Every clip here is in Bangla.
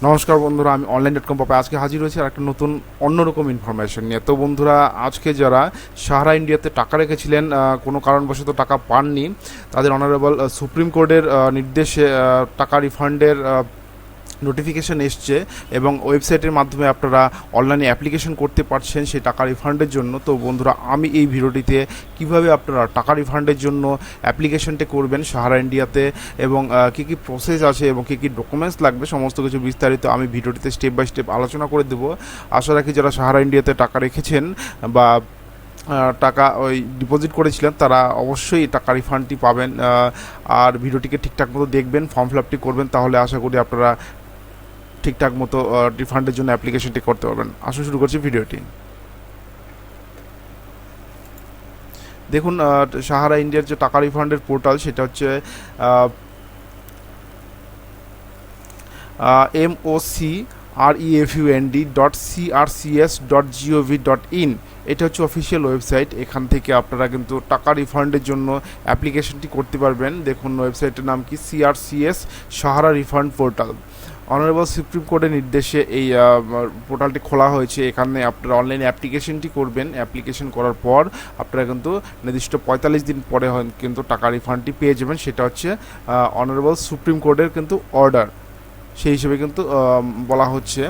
নমস্কার বন্ধুরা, আমি Online.com.প আজকে হাজির হয়েছি আর একটা নতুন অন্যরকম ইনফরমেশন নিয়ে। তো বন্ধুরা, আজকে যারা সাহারা ইন্ডিয়াতে টাকা রেখেছিলেন, কোনো কারণবশত টাকা পাননি, তাদের অনারেবল সুপ্রিম কোর্টের নির্দেশে টাকা রিফান্ডের নোটিফিকেশান এসছে এবং ওয়েবসাইটের মাধ্যমে আপনারা অনলাইনে অ্যাপ্লিকেশন করতে পারছেন সেই টাকা রিফান্ডের জন্য। তো বন্ধুরা, আমি এই ভিডিওটিতে কিভাবে আপনারা টাকা রিফান্ডের জন্য অ্যাপ্লিকেশনটা করবেন সাহারা ইন্ডিয়াতে এবং কী কী প্রসেস আছে এবং কী কী ডকুমেন্টস লাগবে সমস্ত কিছু বিস্তারিত আমি ভিডিওটিতে স্টেপ বাই স্টেপ আলোচনা করে দেবো। আশা রাখি যারা সাহারা ইন্ডিয়াতে টাকা রেখেছেন বা টাকা ওই ডিপোজিট করেছিলেন তারা অবশ্যই টাকা রিফান্ডটি পাবেন। আর ভিডিওটিকে ঠিকঠাক মতো দেখবেন, ফর্ম ফিল আপটি করবেন, তাহলে আশা করি আপনারা ঠিকঠাক মতো রিফান্ডের জন্য অ্যাপ্লিকেশনটি করতে পারবেন। আসুন শুরু করছি ভিডিওটি। দেখুন, সাহারা ইন্ডিয়ার যে টাকা রিফান্ডের পোর্টাল সেটা হচ্ছে MOCREFUND.CRCS.gov.in। এটা হচ্ছে অফিসিয়াল ওয়েবসাইট। এখান থেকে আপনারা কিন্তু টাকা রিফান্ডের জন্য অ্যাপ্লিকেশনটি করতে পারবেন। দেখুন, ওয়েবসাইটের নাম কি, CRCS Sahara refund portal. Honourable supreme কোর্টের নির্দেশে এই পোর্টালটি খোলা হয়েছে। এখানে আপনারা অনলাইনে অ্যাপ্লিকেশনটি করবেন। অ্যাপ্লিকেশন করার পর আপনারা কিন্তু নির্দিষ্ট 45 দিন পরে কিন্তু টাকা রিফান্ডটি পেয়ে যাবেন। সেটা হচ্ছে অনারেবল সুপ্রিম কোর্টের কিন্তু অর্ডার, সেই হিসেবে কিন্তু বলা হচ্ছে।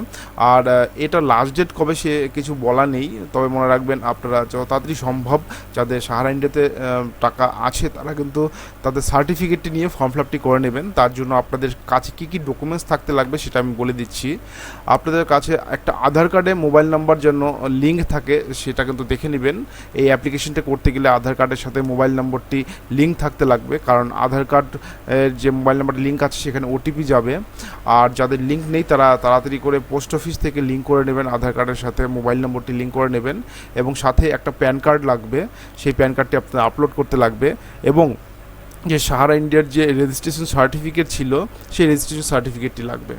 আর এটা লাস্ট ডেট কবে সে কিছু বলা নেই, তবে মনে রাখবেন আপনারা যত তাড়াতাড়ি সম্ভব যাদের সাহারা ইন্ডিয়াতে টাকা আছে তারা কিন্তু তাদের সার্টিফিকেটটি নিয়ে ফর্ম ফিল আপটি করে নেবেন। তার জন্য আপনাদের কাছে কী কী ডকুমেন্টস থাকতে লাগবে সেটা আমি বলে দিচ্ছি। আপনাদের কাছে একটা আধার কার্ডে মোবাইল নাম্বার যেন লিঙ্ক থাকে সেটা কিন্তু দেখে নেবেন। এই অ্যাপ্লিকেশনটা করতে গেলে আধার কার্ডের সাথে মোবাইল নম্বরটি লিঙ্ক থাকতে লাগবে, কারণ আধার কার্ড যে মোবাইল নাম্বার লিঙ্ক আছে সেখানে ওটিপি যাবে। আর যাদের লিঙ্ক নেই তারা তাড়াতাড়ি করে পোস্ট অফিস থেকে লিঙ্ক করে নেবেন, আধার কার্ডের সাথে মোবাইল নম্বরটি লিঙ্ক করে নেবেন এবং সাথে একটা প্যান কার্ড লাগবে, সেই প্যান কার্ডটি আপনার আপলোড করতে লাগবে এবং যে সাহারা ইন্ডিয়ার যে রেজিস্ট্রেশন সার্টিফিকেট ছিল সেই রেজিস্ট্রেশন সার্টিফিকেটটি লাগবে।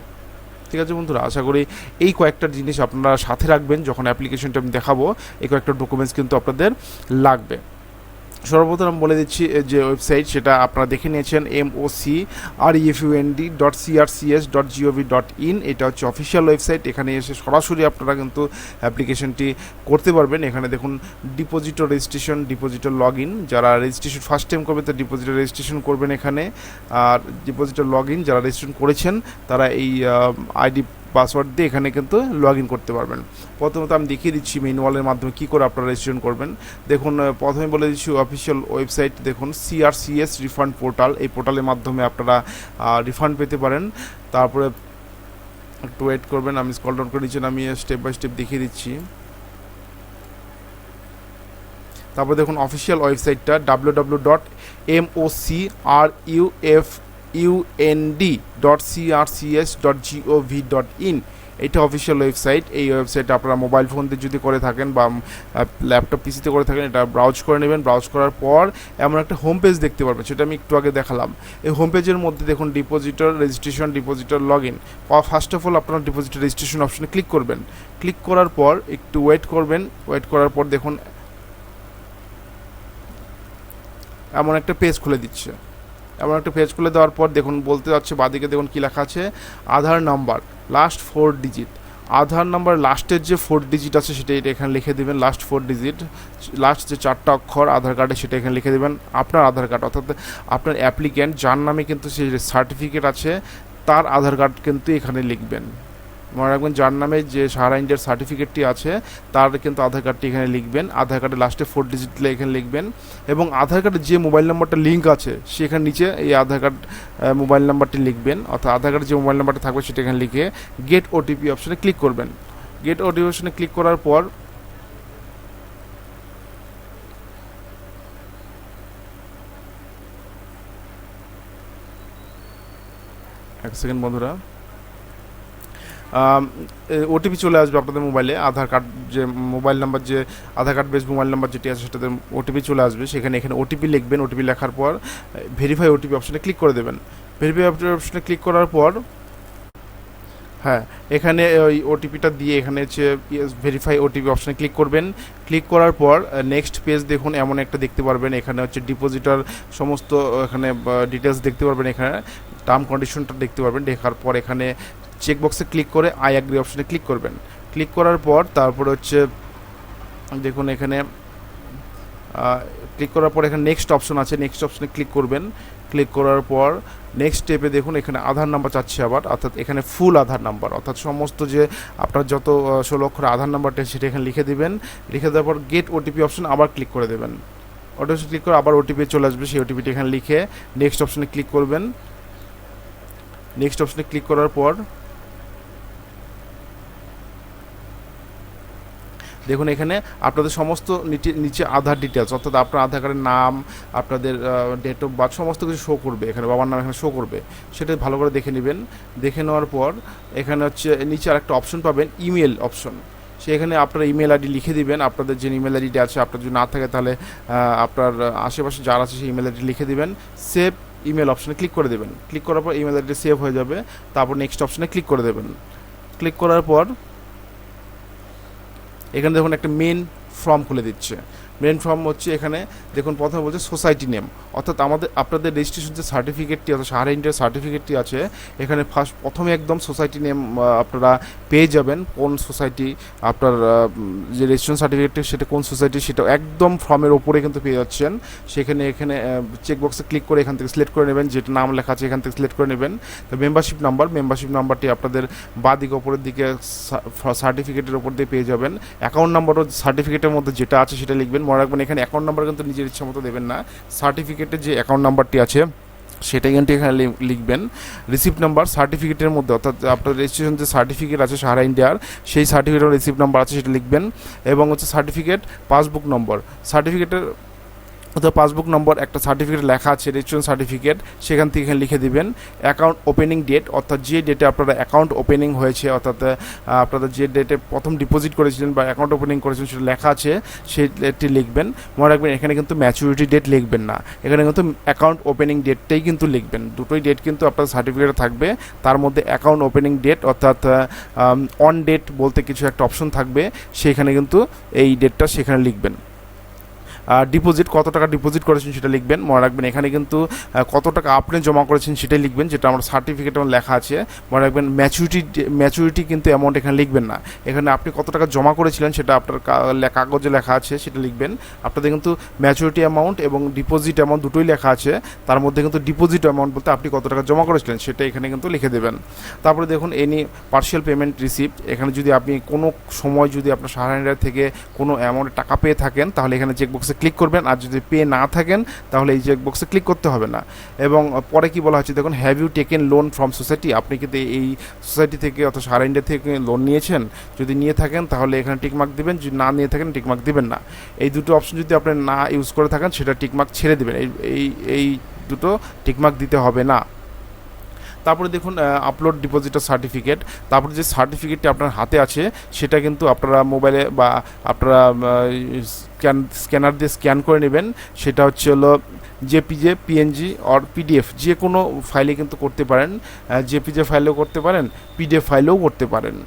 ঠিক আছে বন্ধুরা, আশা করি এই কয়েকটা জিনিস আপনারা সাথে রাখবেন যখন অ্যাপ্লিকেশনটা আমি দেখাবো। এই কয়েকটা ডকুমেন্টস কিন্তু আপনাদের লাগবে। সর্বপ্রথম বলে দিচ্ছি যে ওয়েবসাইট সেটা আপনারা দেখে নিয়েছেন, MOCREFUND.CRCS.gov.in। এটা হচ্ছে অফিসিয়াল ওয়েবসাইট। এখানে এসে সরাসরি আপনারা কিন্তু অ্যাপ্লিকেশনটি করতে পারবেন। এখানে দেখুন depositor registration, depositor log in. যারা রেজিস্ট্রেশন ফার্স্ট টাইম করবে তারা ডিপোজিটর রেজিস্ট্রেশন করবেন এখানে। আর ডিপোজিটর লগ ইন যারা রেজিস্ট্রেশন করেছেন তারা এই আইডি পাসওয়ার্ড দিয়ে এখানে কিন্তু লগ ইন করতে পারবেন। প্রথমত আমি দেখিয়ে দিচ্ছি ম্যানুয়ালের মাধ্যমে কী করে আপনারা রেজিস্ট্রেশন করবেন। দেখুন, প্রথমে বলে দিচ্ছি অফিসিয়াল ওয়েবসাইট, দেখুন CRCS রিফান্ড পোর্টাল। এই পোর্টালের মাধ্যমে আপনারা রিফান্ড পেতে পারেন। তারপরে একটু ওয়েট করবেন, আমি স্ক্রল ডাউন করে নিচ্ছি, আমি স্টেপ বাই স্টেপ দেখিয়ে দিচ্ছি। তারপরে দেখুন অফিসিয়াল ওয়েবসাইটটা www.MOCREFUND.CRCS.gov.in। এটা অফিসিয়াল ওয়েবসাইট। এই ওয়েবসাইটে আপনারা মোবাইল ফোন দিয়ে যদি করে থাকেন বা ল্যাপটপ পিসিতে করে থাকেন এটা ব্রাউজ করে নেবেন। ব্রাউজ করার পর এমন একটা হোম পেজ দেখতে পারবেন, সেটা আমি একটু আগে দেখালাম। এই হোম পেজের মধ্যে দেখুন depositor registration, depositor log in. First of all আপনারা ডিপোজিটর রেজিস্ট্রেশন অপশনে ক্লিক করবেন। ক্লিক করার পর একটু ওয়েট করবেন। ওয়েট করার পর দেখুন এমন একটা পেজ খুলে দিচ্ছে। এমন একটা পেজ খুলে দেওয়ার পর দেখুন বলতে যাচ্ছে বাদিকে, দেখুন কী লেখা আছে, আধার নাম্বার লাস্ট 4 ডিজিট। আধার নাম্বার লাস্টের যে 4 ডিজিট আছে সেটা এখানে লিখে দেবেন। লাস্ট 4 ডিজিট, লাস্ট যে 4টা অক্ষর আধার কার্ডে সেটা এখানে লিখে দেবেন। আপনার আধার কার্ড অর্থাৎ আপনার অ্যাপ্লিক্যান্ট যার নামে কিন্তু সেই সার্টিফিকেট আছে তার আধার কার্ড কিন্তু এখানে লিখবেন। মনে রাখবেন, যার নামে যে সাহারা ইন্ডিয়ার সার্টিফিকেটটি আছে তার কিন্তু আধার কার্ডটি এখানে লিখবেন। আধার কার্ডের লাস্টে 4 ডিজিট এখানে লিখবেন এবং আধার কার্ডের যে মোবাইল নাম্বারটা লিঙ্ক আছে সেখানে নিচে এই আধার কার্ড মোবাইল নাম্বারটি লিখবেন, অর্থাৎ আধার কার্ডের যে মোবাইল নাম্বারটা থাকবে সেটা এখানে লিখে গেট ওটিপি অপশনে ক্লিক করবেন। গেট ওটিপি অপশনে ক্লিক করার পর এক সেকেন্ড বন্ধুরা, ওটিপি চলে আসবে আপনাদের মোবাইলে। আধার কার্ড যে মোবাইল নাম্বার, যে আধার কার্ড বেস মোবাইল নাম্বার যেটি আছে সেটাতে ওটিপি চলে আসবে। এখানে ওটিপি লিখবেন। ওটিপি লেখার পর ভেরিফাই ওটিপি অপশনে ক্লিক করে দেবেন। ভেরিফাই অপশনে ক্লিক করার পর হ্যাঁ, এখানে ওই ওটিপিটা দিয়ে এখানে হচ্ছে ভেরিফাই ওটিপি অপশানে ক্লিক করবেন। ক্লিক করার পর নেক্সট পেজ দেখুন এমন একটা দেখতে পারবেন। এখানে হচ্ছে ডিপোজিটার সমস্ত এখানে ডিটেলস দেখতে পারবেন। এখানে টার্ম কন্ডিশনটা দেখতে পারবেন। দেখার পর এখানে চেকবক্সে ক্লিক করে আই অ্যাগ্রি অপশনে ক্লিক করবেন। ক্লিক করার পর তারপরে হচ্ছে দেখুন এখানে ক্লিক করার পর এখানে নেক্সট অপশন আছে, নেক্সট অপশনে ক্লিক করবেন। ক্লিক করার পর নেক্সট স্টেপে দেখুন এখানে আধার নাম্বার চাচ্ছে আবার, অর্থাৎ এখানে ফুল আধার নাম্বার, অর্থাৎ সমস্ত যে আপনার যত 16 অক্ষরের আধার নাম্বারটা সেটা এখানে লিখে দিবেন। লিখে দেওয়ার পর গেট ওটিপি অপশন আবার ক্লিক করে দেবেন। ওটিপি ক্লিক করে আবার ওটিপি চলে আসবে, সেই ওটিপিটি এখানে লিখে নেক্সট অপশনে ক্লিক করবেন। নেক্সট অপশনে ক্লিক করার পর দেখুন এখানে আপনাদের সমস্ত নিচে আধার ডিটেলস, অর্থাৎ আপনার আধার কার্ডের নাম, আপনাদের ডেট অফ বার্থ সমস্ত কিছু শো করবে, এখানে বাবার নাম এখানে শো করবে, সেটা ভালো করে দেখে নেবেন। দেখে নেওয়ার পর এখানে হচ্ছে নিচে আরেকটা অপশন পাবেন, ইমেল অপশন। সেখানে আপনার ইমেল আইডি লিখে দিবেন, আপনাদের যে ইমেল আইডিটা আছে, আপনার যদি না থাকে তাহলে আপনার আশেপাশে যারা আছে সেই ইমেল আইডি লিখে দিবেন। সেভ ইমেল অপশনে ক্লিক করে দেবেন। ক্লিক করার পর ইমেল আইডি সেভ হয়ে যাবে। তারপর নেক্সট অপশনে ক্লিক করে দেবেন। ক্লিক করার পর এখানে দেখুন একটা মেন ফর্ম খুলে দিচ্ছে। মেন ফর্ম হচ্ছে এখানে দেখুন প্রথমে বলছে সোসাইটি নেম, অর্থাৎ আপনাদের রেজিস্ট্রেশন যে সার্টিফিকেটটি আছে, সাহারা ইন্ডিয়ার সার্টিফিকেটটি আছে, এখানে প্রথমে একদম সোসাইটি নেম আপনারা পেয়ে যাবেন। কোন সোসাইটি আপনার যে রেজিস্ট্রেশন সার্টিফিকেটটি সেটা কোন সোসাইটি সেটা একদম ফর্মের ওপরে কিন্তু পেয়ে যাচ্ছেন। সেখানে এখানে চেকবক্সে ক্লিক করে এখান থেকে সিলেক্ট করে নেবেন, যেটা নাম লেখা আছে এখান থেকে সিলেক্ট করে নেবেন। তো মেম্বারশিপ নাম্বারটি আপনাদের বাঁ দিকে ওপরের দিকে সার্টিফিকেটের ওপর দিয়ে পেয়ে যাবেন। অ্যাকাউন্ট নাম্বারও সার্টিফিকেটের মধ্যে যেটা আছে সেটা লিখবেন। মনে রাখবেন এখানে অ্যাকাউন্ট নাম্বার কিন্তু নিজের ইচ্ছা মতো দেবেন না, সার্টিফিকেটের যে অ্যাকাউন্ট নাম্বারটি আছে সেটাই কিন্তু এখানে লিখবেন। রিসিপ্ট নাম্বার সার্টিফিকেটের মধ্যে, অর্থাৎ আপনার রেজিস্ট্রেশন যে সার্টিফিকেট আছে সাহারা ইন্ডিয়ার, সেই সার্টিফিকেটের রিসিপ্ট নাম্বার আছে সেটা লিখবেন। এবং হচ্ছে সার্টিফিকেট পাসবুক নম্বর, সার্টিফিকেটের অর্থাৎ পাসবুক নম্বর একটা সার্টিফিকেট লেখা আছে রেজিস্ট্রেশন সার্টিফিকেট, সেখান থেকে এখানে লিখে দিবেন। অ্যাকাউন্ট ওপেনিং ডেট, অর্থাৎ যে ডেটে আপনারা অ্যাকাউন্ট ওপেনিং হয়েছে, অর্থাৎ আপনারা যে ডেটে প্রথম ডিপোজিট করেছিলেন বা অ্যাকাউন্ট ওপেনিং করেছিলেন সেটা লেখা আছে, সেই ডেটটি লিখবেন। মনে রাখবেন এখানে কিন্তু ম্যাচুরিটি ডেট লিখবেন না, এখানে কিন্তু অ্যাকাউন্ট ওপেনিং ডেটটাই কিন্তু লিখবেন। দুটোই ডেট কিন্তু আপনার সার্টিফিকেটে থাকবে, তার মধ্যে অ্যাকাউন্ট ওপেনিং ডেট অর্থাৎ অন ডেট বলতে কিছু একটা অপশন থাকবে, সেখানে কিন্তু এই ডেটটা সেখানে লিখবেন। ডিপোজিট কত টাকা ডিপোজিট করেছেন সেটা লিখবেন। মনে রাখবেন এখানে কিন্তু কত টাকা আপনি জমা করেছেন সেটাই লিখবেন, যেটা আমার সার্টিফিকেটে লেখা আছে। মনে রাখবেন ম্যাচুরিটি কিন্তু অ্যামাউন্ট এখানে লিখবেন না, এখানে আপনি কত টাকা জমা করেছিলেন সেটা আপনার কাগজে লেখা আছে সেটা লিখবেন। আপনাদের কিন্তু ম্যাচুরিটি অ্যামাউন্ট এবং ডিপোজিট অ্যামাউন্ট দুটোই লেখা আছে, তার মধ্যে কিন্তু ডিপোজিট অ্যামাউন্ট বলতে আপনি কত টাকা জমা করেছিলেন সেটা এখানে কিন্তু লিখে দেবেন। তারপরে দেখুন এনি পার্শিয়াল পেমেন্ট রিসিপ্ট, এখানে যদি আপনি কোনো সময় যদি আপনার সাহারা ইন্ডিয়া থেকে কোনো অ্যামাউন্টের টাকা পেয়ে থাকেন তাহলে এখানে চেকবক্সে ক্লিক করবেন, আর যদি পে না থাকেন তাহলে এই চেকবক্সে ক্লিক করতে হবে না। এবং পরে কি বলা হচ্ছে দেখুন, have you taken loan from society, আপনি কিন্তু এই সোসাইটি থেকে অর্থাৎ সাহারা ইন্ডিয়া থেকে লোন নিয়েছেন, যদি নিয়ে থাকেন তাহলে এখানে টিকমার্ক দিবেন, যদি না নিয়ে থাকেন টিকমার্ক দিবেন না। এই দুটো অপশন যদি আপনি না ইউজ করে থাকেন সেটা টিকমার্ক ছেড়ে দেবেন, এই দুটো টিকমার্ক দিতে হবে না। তারপরে দেখুন আপলোড ডিপোজিটার সার্টিফিকেট, তারপরে যে সার্টিফিকেটটি আপনার হাতে আছে সেটা কিন্তু আপনারা মোবাইলে বা আপনারা স্ক্যানার দিয়ে স্ক্যান করে নেবেন। সেটা হচ্ছে হলো জেপিজে, পিএনজি আর পিডিএফ, যে কোনো ফাইলে কিন্তু করতে পারেন, জেপিজে ফাইলেও করতে পারেন, পিডিএফ ফাইলেও করতে পারেন।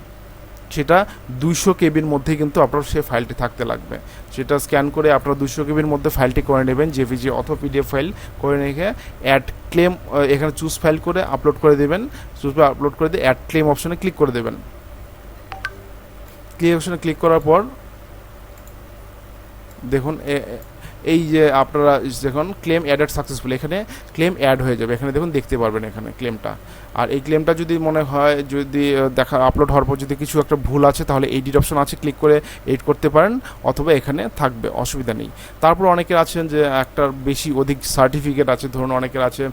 সেটা 200 কেবির মধ্যে কিন্তু আপনার সেই ফাইলটি থাকতে লাগবে। সেটা স্ক্যান করে আপনারা 200 কেবির মধ্যে ফাইলটি করে নেবেন, জেপিজি অথবা পিডিএফ ফাইল করে রেখে অ্যাড ক্লেম এখানে চুজ ফাইল করে আপলোড করে দেবেন। চুজ ফাইল আপলোড করে দিয়ে অ্যাড ক্লেম অপশনে ক্লিক করে দেবেন। ক্লিক অপশনে ক্লিক করার পর দেখুন এই যে আপনারা দেখুন ক্লেম অ্যাডেড সাকসেসফুল, এখানে ক্লেম অ্যাড হয়ে যাবে, এখানে দেখুন দেখতে পারবেন এখানে ক্লেমটা। আর এই ক্লেমটা যদি মনে হয় যদি আপলোড হওয়ার পর যদি কিছু একটা ভুল আছে তাহলে এডিট অপশন আছে, ক্লিক করে এডিট করতে পারেন, অথবা এখানে থাকবে, অসুবিধা নেই। তারপর অনেকের আছেন যে একটার বেশি অধিক সার্টিফিকেট আছে, ধরুন অনেকের আছে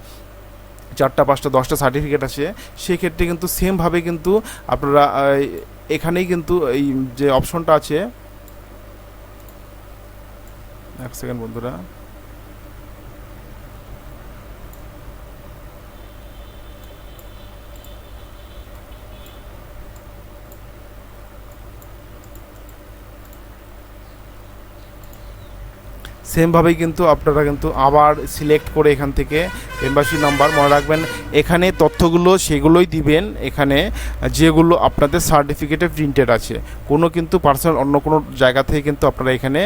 4টা 5টা 10টা সার্টিফিকেট আছে, সেক্ষেত্রে কিন্তু সেমভাবে কিন্তু আপনারা এখানেই কিন্তু এই যে অপশনটা আছে, এক সেকেন্ড বন্ধুরা, সেমভাবেই কিন্তু আপনারা কিন্তু আবার সিলেক্ট করে এখান থেকে মেম্বারশিপ নাম্বার, মনে রাখবেন এখানে তথ্যগুলো সেগুলোই দিবেন এখানে যেগুলো আপনাদের সার্টিফিকেটে প্রিন্টেড আছে। কোনো কিন্তু পার্সোনাল অন্য কোনো জায়গা থেকে কিন্তু আপনারা এখানে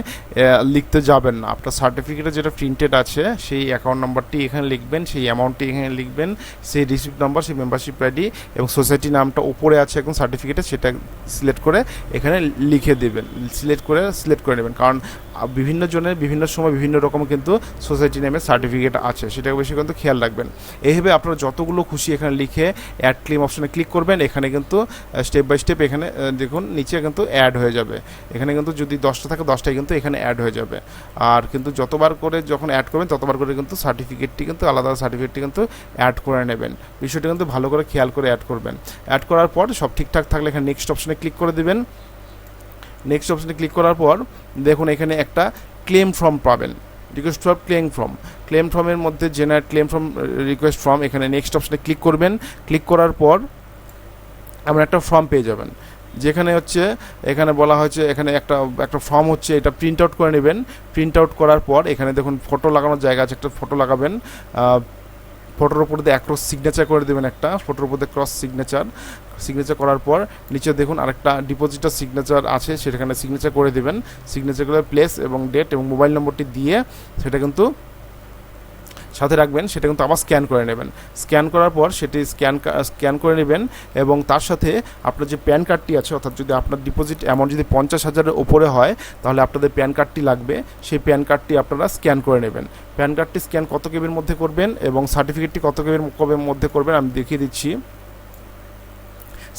লিখতে যাবেন না। আপনার সার্টিফিকেটে যেটা প্রিন্টেড আছে সেই অ্যাকাউন্ট নাম্বারটি এখানে লিখবেন, সেই অ্যামাউন্টটি এখানে লিখবেন, সেই রিসিপ্ট নাম্বার, সেই মেম্বারশিপ আইডি এবং সোসাইটি নামটা উপরে আছে এখন সার্টিফিকেটে, সেটা সিলেক্ট করে এখানে লিখে দেবেন, সিলেক্ট করে নেবেন। কারণ বিভিন্ন জনের বিভিন্ন সময় বিভিন্ন রকম কিন্তু সোসাইটি নেমে সার্টিফিকেট আছে, সেটাকে বেশি কিন্তু খেয়াল রাখবেন। এইভাবে আপনারা যতগুলো খুশি এখানে লিখে অ্যাড ক্লেম অপশনে ক্লিক করবেন। এখানে কিন্তু স্টেপ বাই স্টেপ এখানে দেখুন নিচে কিন্তু অ্যাড হয়ে যাবে। এখানে কিন্তু যদি 10টা থাকে 10টাই কিন্তু এখানে অ্যাড হয়ে যাবে। আর কিন্তু যতবার করে যখন অ্যাড করবেন ততবার করে কিন্তু সার্টিফিকেটটি কিন্তু আলাদা সার্টিফিকেটটি কিন্তু অ্যাড করে নেবেন। বিষয়টি কিন্তু ভালো করে খেয়াল করে অ্যাড করবেন। অ্যাড করার পর সব ঠিকঠাক থাকলে এখানে নেক্সট অপশনে ক্লিক করে দেবেন। নেক্সট অপশনে ক্লিক করার পর দেখুন এখানে একটা ক্লেম ফর্ম পাবেন, রিকোয়েস্ট ফর ক্লেম ফর্মের মধ্যে generate claim form request form, এখানে নেক্সট অপশনে ক্লিক করবেন। ক্লিক করার পর আপনারা একটা ফর্ম পেয়ে যাবেন, যেখানে হচ্ছে এখানে বলা হয়েছে এখানে একটা ফর্ম হচ্ছে, এটা প্রিন্ট আউট করে নেবেন। প্রিন্ট আউট করার পর এখানে দেখুন ফটো লাগানোর জায়গা আছে, একটা ফটো লাগাবেন। ফটোর উপর দিয়ে ক্রস সিগনেচার করে দেবেন, একটা ফটোর উপর দিয়ে ক্রস সিগনেচার করার পর নিচে দেখুন আরেকটা ডিপোজিটার সিগনেচার আছে, সেখানে সিগনেচার করে দেবেন। সিগনেচার করে প্লেস এবং ডেট এবং মোবাইল নম্বরটি দিয়ে সেটা কিন্তু সাথে রাখবেন। সেটা কিন্তু আবার স্ক্যান করে নেবেন। স্ক্যান করার পর সেটি স্ক্যান করে নেবেন এবং তার সাথে আপনার যে প্যান কার্ডটি আছে, অর্থাৎ যদি আপনার ডিপোজিট অ্যামাউন্ট যদি 50,000-এর ওপরে হয় তাহলে আপনাদের প্যান কার্ডটি লাগবে, সেই প্যান কার্ডটি আপনারা স্ক্যান করে নেবেন। প্যান কার্ডটি স্ক্যান কত কেবির মধ্যে করবেন এবং সার্টিফিকেটটি কত কেবির মধ্যে করবেন আমি দেখিয়ে দিচ্ছি।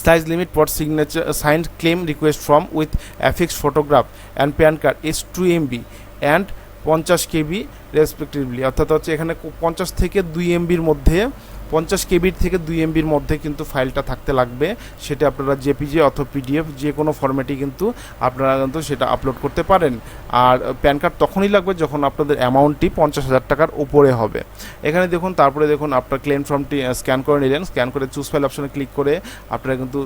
Size limit for signature signed claim request form with affixed photograph and PAN card is 2 MB and 50 KB respectively, অর্থাৎ হচ্ছে এখানে 50 থেকে 2 MBর মধ্যে 50 কেবির থেকে 2 MBর মধ্যে কিন্তু ফাইলটা থাকতে লাগবে। সেটা আপনারা জেপিজি অথবা পিডিএফ যে কোনো ফরম্যাটে কিন্তু আপনারা কিন্তু সেটা আপলোড করতে পারেন। আর প্যান কার্ড তখনই লাগবে যখন আপনাদের অ্যামাউন্টটি 50,000 টাকার উপরে হবে। এখানে দেখুন তারপরে দেখুন আপনার ক্লেম ফর্মটি স্ক্যান করে নিলেন, স্ক্যান করে চুজ ফাইল অপশনে ক্লিক করে আপনারা কিন্তু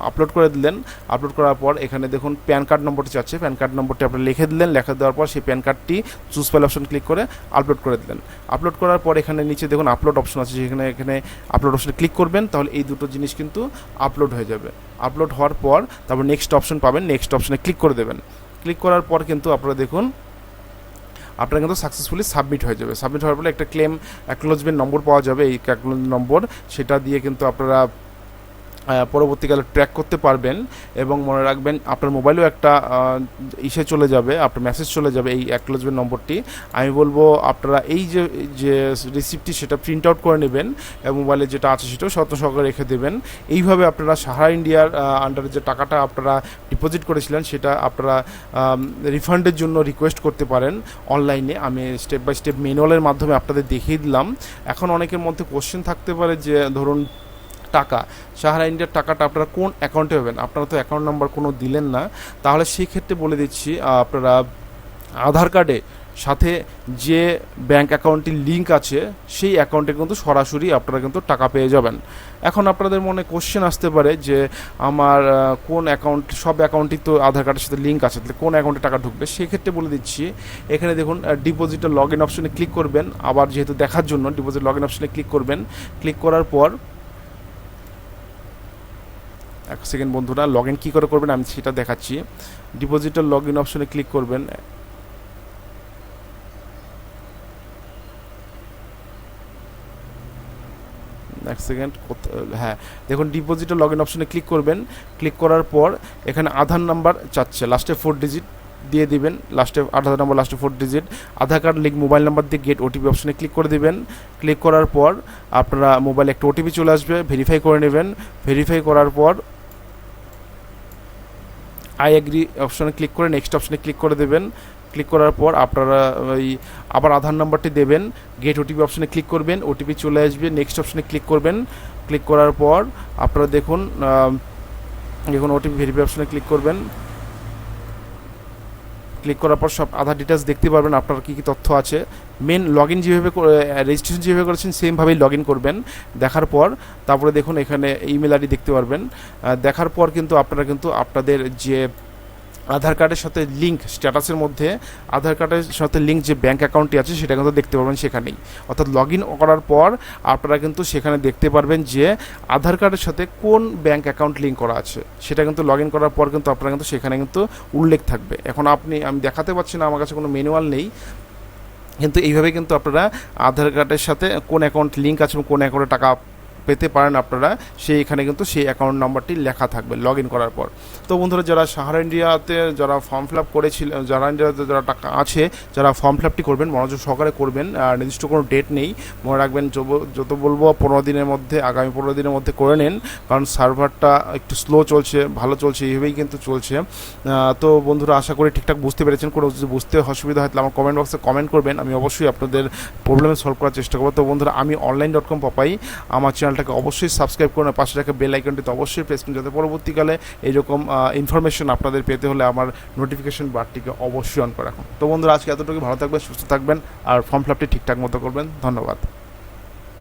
আপলোড করে দিলেন। আপলোড করার পর এখানে দেখুন প্যান কার্ড নম্বরটি চাচ্ছে, প্যান কার্ড নম্বরটি আপনারা লিখে দিলেন। লেখা দেওয়ার পর সেই প্যান কার্ডটি চুজ ফাইল অপশন ক্লিক করে আপলোড করে দিলেন। আপলোড করার পর এখানে নিচে দেখুন আপলোড অপশন আছে, এখানে আপলোড অপশনে ক্লিক করবেন, তাহলে এই দুটো জিনিস কিন্তু আপলোড হয়ে যাবে। আপলোড হওয়ার পর তারপর নেক্সট অপশন পাবেন, নেক্সট অপশনে ক্লিক করে দেবেন। ক্লিক করার পর কিন্তু আপনারা দেখুন আপনারা কিন্তু সাকসেসফুলি সাবমিট হয়ে যাবে। সাবমিট হওয়ার পরে একটা ক্লেম অ্যাকনোলেজমেন্ট নম্বর পাওয়া যাবে, এই অ্যাকনোলেজমেন্ট নম্বর সেটা দিয়ে কিন্তু আপনারা পরবর্তীকালে ট্র্যাক করতে পারবেন। এবং মনে রাখবেন আপনার মোবাইলেও একটা চলে যাবে, আপনার মেসেজ চলে যাবে এই অ্যাকনোলেজমেন্ট নম্বরটি। আমি বলবো আপনারা এই যে রিসিপ্টটি সেটা প্রিন্ট আউট করে নেবেন এবং মোবাইলে যেটা আছে সেটাও যত্ন সহকারে রেখে দেবেন। এইভাবে আপনারা সাহারা ইন্ডিয়ার আন্ডারে যে টাকাটা আপনারা ডিপোজিট করেছিলেন সেটা আপনারা রিফান্ডের জন্য রিকোয়েস্ট করতে পারেন অনলাইনে। আমি স্টেপ বাই স্টেপ ম্যানুয়ালের মাধ্যমে আপনাদের দেখিয়ে দিলাম। এখন অনেকের মধ্যে কোশ্চেন থাকতে পারে যে ধরুন টাকা সাহারা ইন্ডিয়ার টাকাটা আপনারা কোন অ্যাকাউন্টে পাবেন, আপনারা তো অ্যাকাউন্ট নাম্বার কোনো দিলেন না। তাহলে সেই ক্ষেত্রে বলে দিচ্ছি আপনারা আধার কার্ডে সাথে যে ব্যাঙ্ক অ্যাকাউন্টটির লিঙ্ক আছে সেই অ্যাকাউন্টে কিন্তু সরাসরি আপনারা কিন্তু টাকা পেয়ে যাবেন। এখন আপনাদের মনে কোশ্চেন আসতে পারে যে আমার কোন অ্যাকাউন্ট, সব অ্যাকাউন্টই তো আধার কার্ডের সাথে লিঙ্ক আছে, তাহলে কোন অ্যাকাউন্টে টাকা ঢুকবে। সেক্ষেত্রে বলে দিচ্ছি এখানে দেখুন ডিপোজিটের লগ ইন অপশনে ক্লিক করবেন। আবার যেহেতু দেখার জন্য ডিপোজিট লগ ইন অপশনে ক্লিক করবেন। ক্লিক করার পর এক সেকেন্ড বন্ধুরা, লগ ইন কী করে করবেন আমি সেটা দেখাচ্ছি। ডিপোজিটের লগ ইন অপশনে ক্লিক করবেন। এক সেকেন্ড, হ্যাঁ দেখুন ডিপোজিটের লগ ইন অপশনে ক্লিক করবেন। ক্লিক করার পর এখানে আধার নাম্বার চাচ্ছে, লাস্টে 4 ডিজিট দিয়ে দিবেন, লাস্টে আধার নাম্বার লাস্টে 4 ডিজিট। আধার কার্ড লিঙ্ক মোবাইল নাম্বার দিয়ে গেট ওটিপি অপশনে ক্লিক করে দেবেন। ক্লিক করার পর আপনারা মোবাইলে একটা ওটিপি চলে আসবে, ভেরিফাই করে নেবেন। ভেরিফাই করার পর আই এগ্রি অপশনে ক্লিক করে নেক্সট অপশনে ক্লিক করে দেবেন। ক্লিক করার পর আপনারা ওই আবার আধার নাম্বারটি দেবেন, গেট ওটিপি অপশনে ক্লিক করবেন, ওটিপি চলে আসবে, নেক্সট অপশনে ক্লিক করবেন। ক্লিক করার পর আপনারা দেখুন ওটিপি ভেরিফাই অপশনে ক্লিক করবেন। ক্লিক করার পর সব আধার ডিটেলস দেখতে পারবেন আপনার কী কী তথ্য আছে। মেন লগ ইন যেভাবে রেজিস্ট্রেশন যেভাবে করেছেন সেমভাবেই লগ ইন করবেন। দেখার পর তারপরে দেখুন এখানে ইমেল আইডি দেখতে পারবেন। দেখার পর কিন্তু আপনারা কিন্তু আপনাদের যে আধার কার্ডের সাথে লিঙ্ক স্ট্যাটাসের মধ্যে আধার কার্ডের সাথে লিঙ্ক যে ব্যাঙ্ক অ্যাকাউন্টটি আছে সেটা কিন্তু দেখতে পারবেন সেখানেই। অর্থাৎ লগ ইন করার পর আপনারা কিন্তু সেখানে দেখতে পারবেন যে আধার কার্ডের সাথে কোন ব্যাঙ্ক অ্যাকাউন্ট লিঙ্ক করা আছে, সেটা কিন্তু লগ ইন করার পর কিন্তু আপনারা কিন্তু সেখানে কিন্তু উল্লেখ থাকবে। এখন আমি দেখাতে পারছি না, আমার কাছে কোনো ম্যানুয়াল নেই, কিন্তু এইভাবে কিন্তু আপনারা আধার কার্ডের সাথে কোন অ্যাকাউন্ট লিঙ্ক আছে এবং কোন অ্যাকাউন্টে টাকা পেতে পারেন আপনারা, এখানে কিন্তু সেই অ্যাকাউন্ট নাম্বারটি লেখা থাকবে লগ ইন করার পর। তো বন্ধুরা, যারা সাহারা ইন্ডিয়াতে যারা ফর্ম ফিল আপ করেছিল, যারা ইন্ডিয়াতে যারা টাকা আছে, যারা ফর্ম ফিল আপটি করবেন মনোযোগ সহকারে করবেন। আর নির্দিষ্ট কোনো ডেট নেই, মনে রাখবেন যত বলবো 15 দিনের মধ্যে, আগামী 15 দিনের মধ্যে করে নিন, কারণ সার্ভারটা একটু স্লো চলছে, ভালো চলছে, এইভাবেই কিন্তু চলছে। তো বন্ধুরা, আশা করি ঠিকঠাক বুঝতে পেরেছেন। কোনো যদি বুঝতে অসুবিধা হয় তাহলে আমার কমেন্ট বক্সে কমেন্ট করবেন, আমি অবশ্যই আপনাদের প্রবলেম সলভ করার চেষ্টা করবো। তো বন্ধুরা, আমি online.com.প আমার চ্যানেলটাকে অবশ্যই সাবস্ক্রাইব করুন, পাশে রাখা বেল আইকনটিতে অবশ্যই প্রেস করুন, যাতে পরবর্তীকালে এইরকম ইনফরমেশন আপনাদের পেতে হলে আমার নোটিফিকেশন বারটিকে অবশ্যই অন করে রাখুন। তো বন্ধুরা, আজকে এতটুকু, ভালো থাকবেন, সুস্থ থাকবেন, আর ফর্ম ফিল আপটি ঠিকঠাক মতো করবেন। ধন্যবাদ।